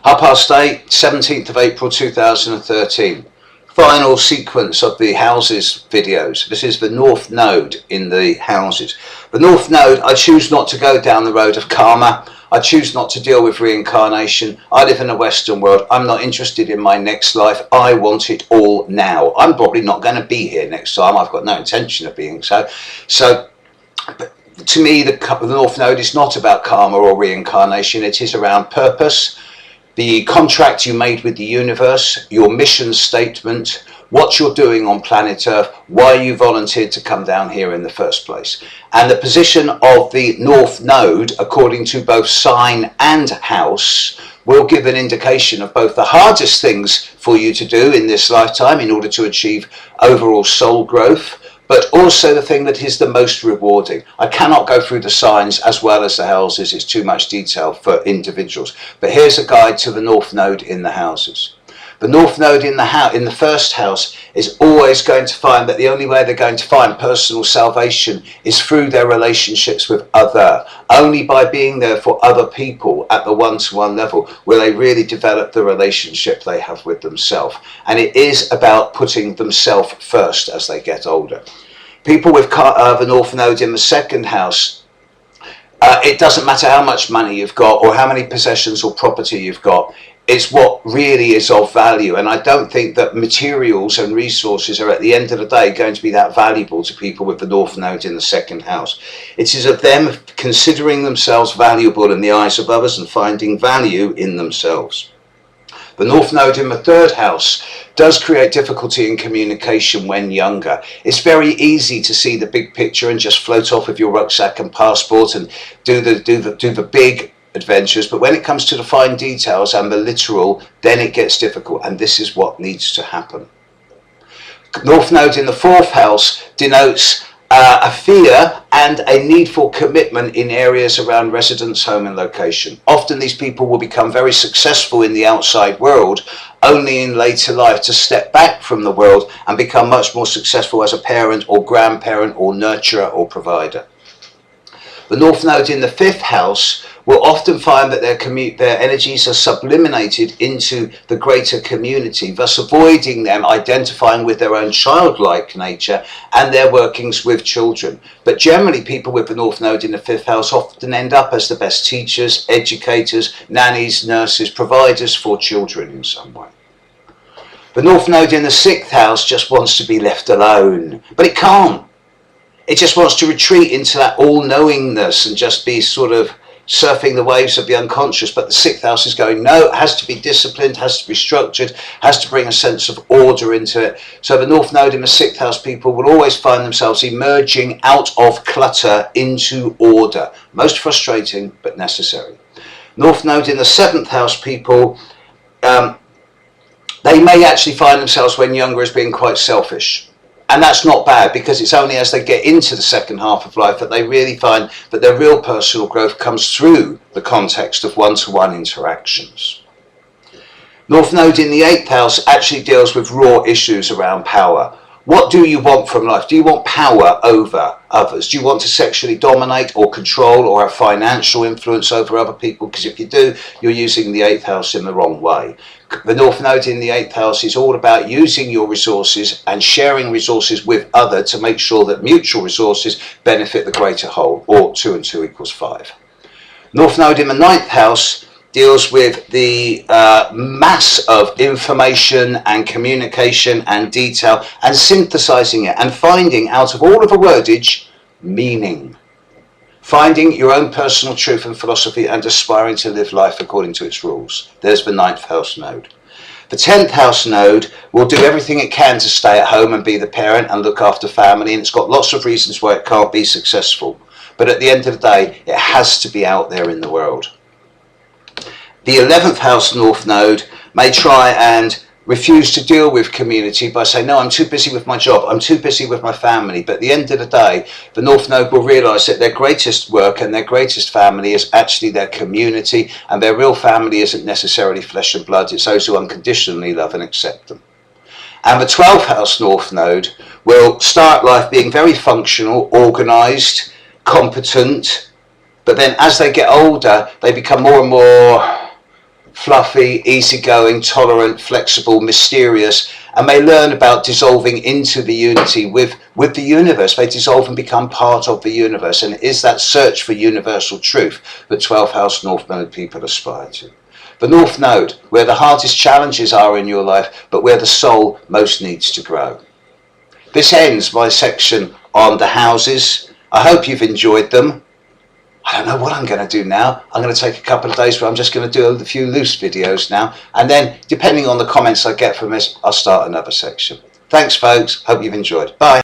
8:30, 17th of April 2013. Final sequence of the houses videos. This is the North Node in the houses. The North Node, I choose not to go down the road of karma. I choose not to deal with reincarnation. I live in a Western world. I'm not interested in my next life. I want it all now. I'm probably not going to be here next time. I've got no intention of being so. So, to me, the North Node is not about karma or reincarnation. It is around purpose, the contract you made with the universe, your mission statement, what you're doing on planet Earth, why you volunteered to come down here in the first place. And the position of the North Node, according to both sign and house, will give an indication of both the hardest things for you to do in this lifetime in order to achieve overall soul growth, but also the thing that is the most rewarding. I cannot go through the signs as well as the houses. It's too much detail for individuals. But here's a guide to the North Node in the houses. The North Node in the first house is always going to find that the only way they're going to find personal salvation is through their relationships with other. Only by being there for other people at the one-to-one level will they really develop the relationship they have with themselves. And it is about putting themselves first as they get older. People with the North Node in the second house, it doesn't matter how much money you've got or how many possessions or property you've got. It's what really is of value, and I don't think that materials and resources are at the end of the day going to be that valuable to people with the North Node in the second house. It is of them considering themselves valuable in the eyes of others and finding value in themselves. The North Node in the third house does create difficulty in communication when younger. It's very easy to see the big picture and just float off with your rucksack and passport and do the big adventures, but when it comes to the fine details and the literal, then it gets difficult, and this is what needs to happen. North Node in the fourth house denotes a fear and a need for commitment in areas around residence, home and location. Often these people will become very successful in the outside world, only in later life to step back from the world and become much more successful as a parent or grandparent or nurturer or provider. The North Node in the fifth house will often find that their energies are subliminated into the greater community, thus avoiding them identifying with their own childlike nature and their workings with children. But generally, people with the North Node in the fifth house often end up as the best teachers, educators, nannies, nurses, providers for children in some way. The North Node in the sixth house just wants to be left alone, but it can't. It just wants to retreat into that all-knowingness and just be sort of surfing the waves of the unconscious. But the sixth house is going, no, it has to be disciplined, has to be structured, has to bring a sense of order into it. So the North Node in the sixth house people will always find themselves emerging out of clutter into order. Most frustrating, but necessary. North Node in the seventh house people, they may actually find themselves when younger as being quite selfish. And that's not bad, because it's only as they get into the second half of life that they really find that their real personal growth comes through the context of one-to-one interactions. North Node in the eighth house actually deals with raw issues around power. What do you want from life? Do you want power over others? Do you want to sexually dominate or control or have financial influence over other people? Because if you do, you're using the eighth house in the wrong way. The North Node in the eighth house is all about using your resources and sharing resources with others to make sure that mutual resources benefit the greater whole, or 2 and 2 equals 5. North Node in the ninth house deals with the mass of information and communication and detail and synthesizing it and finding out of all of the wordage meaning. Finding your own personal truth and philosophy and aspiring to live life according to its rules. There's the ninth house node. The 10th house node will do everything it can to stay at home and be the parent and look after family, and it's got lots of reasons why it can't be successful. But at the end of the day, it has to be out there in the world. The 11th house North Node may try and refuse to deal with community by saying, no, I'm too busy with my job, I'm too busy with my family. But at the end of the day, the North Node will realise that their greatest work and their greatest family is actually their community, and their real family isn't necessarily flesh and blood, it's those who unconditionally love and accept them. And the 12th house North Node will start life being very functional, organised, competent, but then as they get older, they become more and more fluffy, easygoing, tolerant, flexible, mysterious, and may learn about dissolving into the unity with the universe. They dissolve and become part of the universe. And it is that search for universal truth that 12th house North Node people aspire to. The North Node, where the hardest challenges are in your life, but where the soul most needs to grow. This ends my section on the houses. I hope you've enjoyed them. I don't know what I'm going to do now. I'm going to take a couple of days where I'm just going to do a few loose videos now. And then, depending on the comments I get from this, I'll start another section. Thanks, folks. Hope you've enjoyed. Bye.